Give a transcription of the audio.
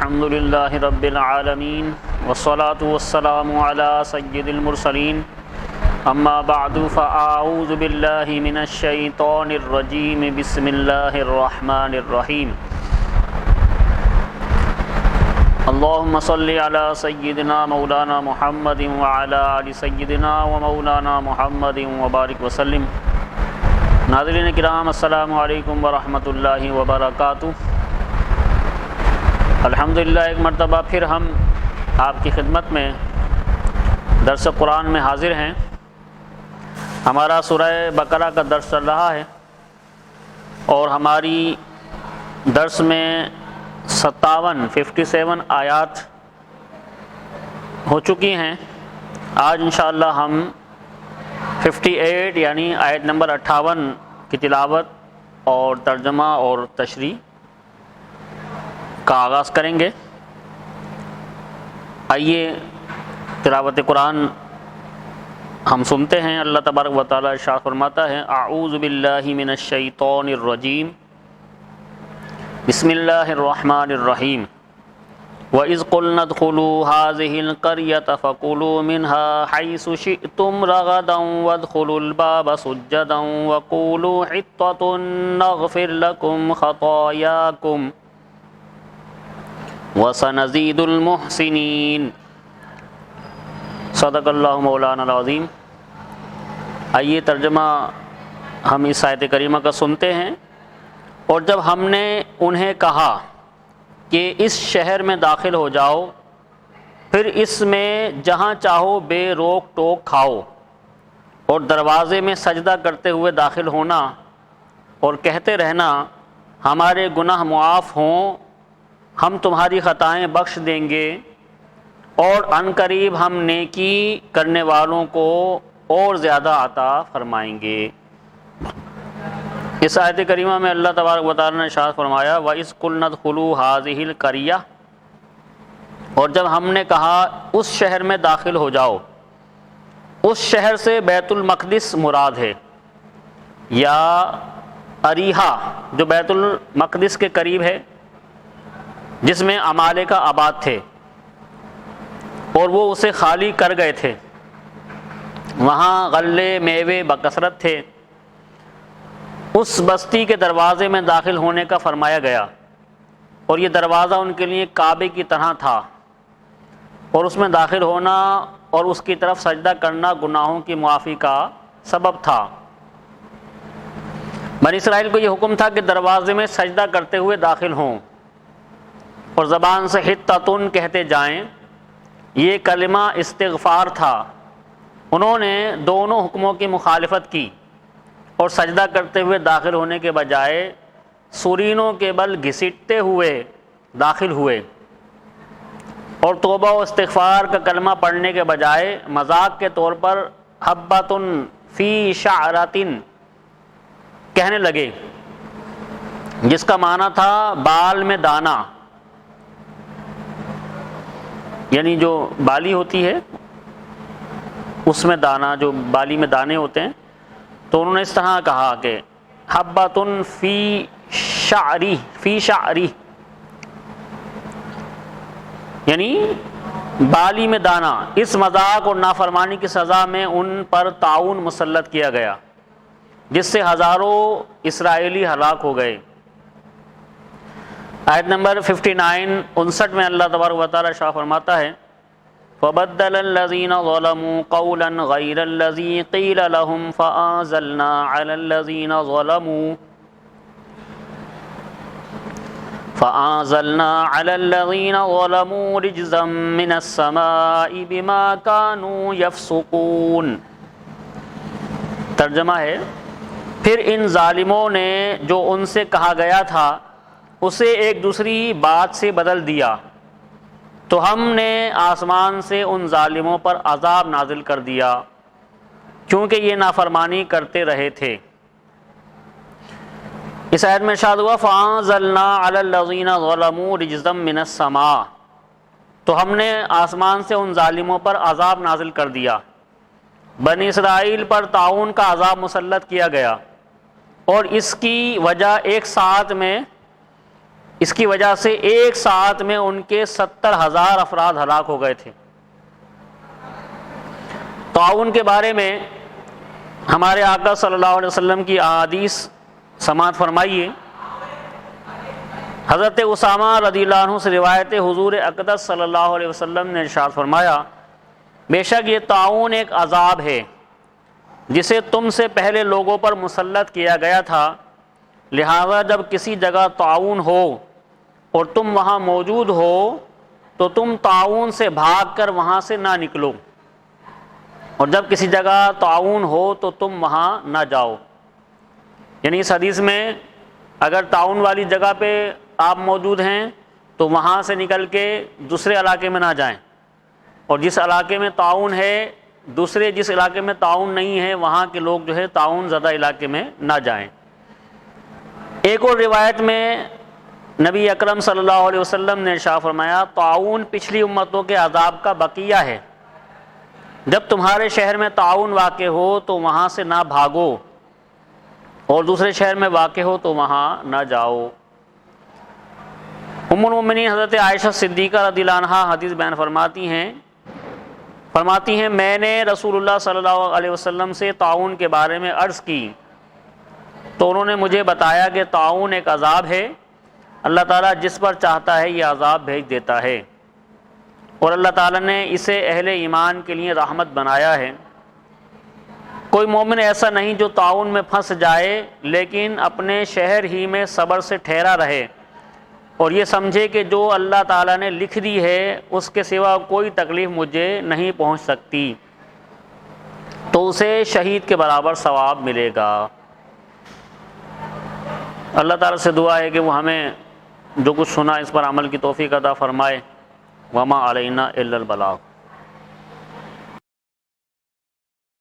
الحمد للہ رب العالمین والصلاة والسلام علی سید المرسلین اما بعد فاعوذ باللہ من الشیطان الرجیم بسم اللہ الرحمن الرحیم اللہم صلی علی سیدنا مولانا محمد وعلی آل سیدنا ومولانا محمد وبارک وسلم۔ ناظرین کرام السلام علیکم ورحمۃ اللہ وبرکاتہ۔ الحمدللہ ایک مرتبہ پھر ہم آپ کی خدمت میں درس قرآن میں حاضر ہیں۔ ہمارا سورہ بقرہ کا درس چل رہا ہے اور ہماری درس میں 57 آیات ہو چکی ہیں۔ آج انشاءاللہ ہم 58 یعنی آیت نمبر 58 کی تلاوت اور ترجمہ اور تشریح کا آغاز کریں گے۔ آئیے تلاوت قرآن ہم سنتے ہیں۔ اللہ تبارک و تعالی ارشاد فرماتا ہے: اعوذ باللہ من الشیطان الرجیم، بسم اللہ الرحمن الرحیم۔ وَإِذْ قُلْنَا ادْخُلُوا هَٰذِهِ الْقَرْيَةَ فَكُلُوا مِنْهَا حَيْثُ شِئْتُمْ رَغَدًا وَادْخُلُوا الْبَابَ سُجَّدًا وَقُولُوا حِطَّةٌ نَغْفِرْ لَكُمْ خَطَايَاكُمْ وَسَنَزِيدُ الْمُحْسِنِينَ۔ صدق اللہ مولانا العظیم۔ آئیے ترجمہ ہم اس آیت کریمہ کا سنتے ہیں۔ اور جب ہم نے انہیں کہا کہ اس شہر میں داخل ہو جاؤ، پھر اس میں جہاں چاہو بے روک ٹوک کھاؤ، اور دروازے میں سجدہ کرتے ہوئے داخل ہونا اور کہتے رہنا ہمارے گناہ معاف ہوں، ہم تمہاری خطائیں بخش دیں گے، اور عنقریب ہم نیکی کرنے والوں کو اور زیادہ عطا فرمائیں گے۔ اس آیت کریمہ میں اللہ تبارک و تعالی نے ارشاد فرمایا: وَإِذْ قُلْنَا ادْخُلُوا هَٰذِهِ الْقَرْيَةَ، اور جب ہم نے کہا اس شہر میں داخل ہو جاؤ۔ اس شہر سے بیت المقدس مراد ہے، یا اریحہ جو بیت المقدس کے قریب ہے، جس میں عمالقہ آباد تھے اور وہ اسے خالی کر گئے تھے۔ وہاں غلے میوے بکثرت تھے۔ اس بستی کے دروازے میں داخل ہونے کا فرمایا گیا، اور یہ دروازہ ان کے لیے کعبے کی طرح تھا، اور اس میں داخل ہونا اور اس کی طرف سجدہ کرنا گناہوں کی معافی کا سبب تھا۔ بنی اسرائیل کو یہ حکم تھا کہ دروازے میں سجدہ کرتے ہوئے داخل ہوں اور زبان سے حطۃ کہتے جائیں۔ یہ کلمہ استغفار تھا۔ انہوں نے دونوں حکموں کی مخالفت کی اور سجدہ کرتے ہوئے داخل ہونے کے بجائے سرینوں کے بل گھسیٹتے ہوئے داخل ہوئے، اور توبہ و استغفار کا کلمہ پڑھنے کے بجائے مذاق کے طور پر حبۃ فی شعرۃ کہنے لگے، جس کا معنی تھا بال میں دانہ، یعنی جو بالی ہوتی ہے اس میں دانہ، جو بالی میں دانے ہوتے ہیں۔ تو انہوں نے اس طرح کہا کہ حبۃ فی شعری، یعنی بالی میں دانہ۔ اس مذاق اور نافرمانی کی سزا میں ان پر طاعون مسلط کیا گیا، جس سے ہزاروں اسرائیلی ہلاک ہو گئے۔ آیت نمبر 59 میں اللہ تبارک و تعالی ارشاد فرماتا ہے: فَبَدَّلَ الَّذِينَ ظَلَمُوا قَوْلًا غَيْرَ الَّذِي قِيلَ لَهُمْ فَأَنزَلْنَا عَلَى الَّذِينَ ظَلَمُوا رِجْزًا مِّنَ السَّمَاءِ بِمَا كَانُوا يَفْسُقُونَ۔ ترجمہ ہے: پھر ان ظالموں نے جو ان سے کہا گیا تھا اسے ایک دوسری بات سے بدل دیا، تو ہم نے آسمان سے ان ظالموں پر عذاب نازل کر دیا کیونکہ یہ نافرمانی کرتے رہے تھے۔ اس آیت میں ارشاد ہوا: فَأَنزَلْنَا عَلَى الَّذِينَ ظَلَمُوا رِجْزًا مِّنَ السَّمَاءِ، تو ہم نے آسمان سے ان ظالموں پر عذاب نازل کر دیا۔ بنی اسرائیل پر طاعون کا عذاب مسلط کیا گیا، اور اس کی وجہ ایک ساتھ میں اس کی وجہ سے ایک ساتھ میں ان کے 70,000 افراد ہلاک ہو گئے تھے۔ طاعون کے بارے میں ہمارے آقا صلی اللہ علیہ وسلم کی احادیث سماعت فرمائیے۔ حضرت اسامہ رضی اللہ عنہ سے روایت حضور اقدس صلی اللہ علیہ وسلم نے ارشاد فرمایا، بے شک یہ طاعون ایک عذاب ہے جسے تم سے پہلے لوگوں پر مسلط کیا گیا تھا، لہذا جب کسی جگہ طاعون ہو اور تم وہاں موجود ہو تو تم طاعون سے بھاگ کر وہاں سے نہ نکلو، اور جب کسی جگہ طاعون ہو تو تم وہاں نہ جاؤ۔ یعنی اس حدیث میں اگر طاعون والی جگہ پہ آپ موجود ہیں تو وہاں سے نکل کے دوسرے علاقے میں نہ جائیں، اور جس علاقے میں طاعون ہے دوسرے جس علاقے میں طاعون نہیں ہے وہاں کے لوگ جو ہے طاعون زدہ علاقے میں نہ جائیں۔ ایک اور روایت میں نبی اکرم صلی اللہ علیہ وسلم نے ارشاد فرمایا، طاعون پچھلی امتوں کے عذاب کا بقیہ ہے، جب تمہارے شہر میں طاعون واقع ہو تو وہاں سے نہ بھاگو، اور دوسرے شہر میں واقع ہو تو وہاں نہ جاؤ۔ ام المؤمنین حضرت عائشہ صدیقہ رضی اللہ عنہا حدیث بیان فرماتی ہیں میں نے رسول اللہ صلی اللہ علیہ وسلم سے طاعون کے بارے میں عرض کی تو انہوں نے مجھے بتایا کہ طاعون ایک عذاب ہے، اللہ تعالیٰ جس پر چاہتا ہے یہ عذاب بھیج دیتا ہے، اور اللہ تعالیٰ نے اسے اہل ایمان کے لیے رحمت بنایا ہے۔ کوئی مومن ایسا نہیں جو طاعون میں پھنس جائے لیکن اپنے شہر ہی میں صبر سے ٹھہرا رہے اور یہ سمجھے کہ جو اللہ تعالیٰ نے لکھ دی ہے اس کے سوا کوئی تکلیف مجھے نہیں پہنچ سکتی، تو اسے شہید کے برابر ثواب ملے گا۔ اللہ تعالیٰ سے دعا ہے کہ وہ ہمیں جو کچھ سنا اس پر عمل کی توفیق عطا فرمائے۔ وما علینا الا البلاغ۔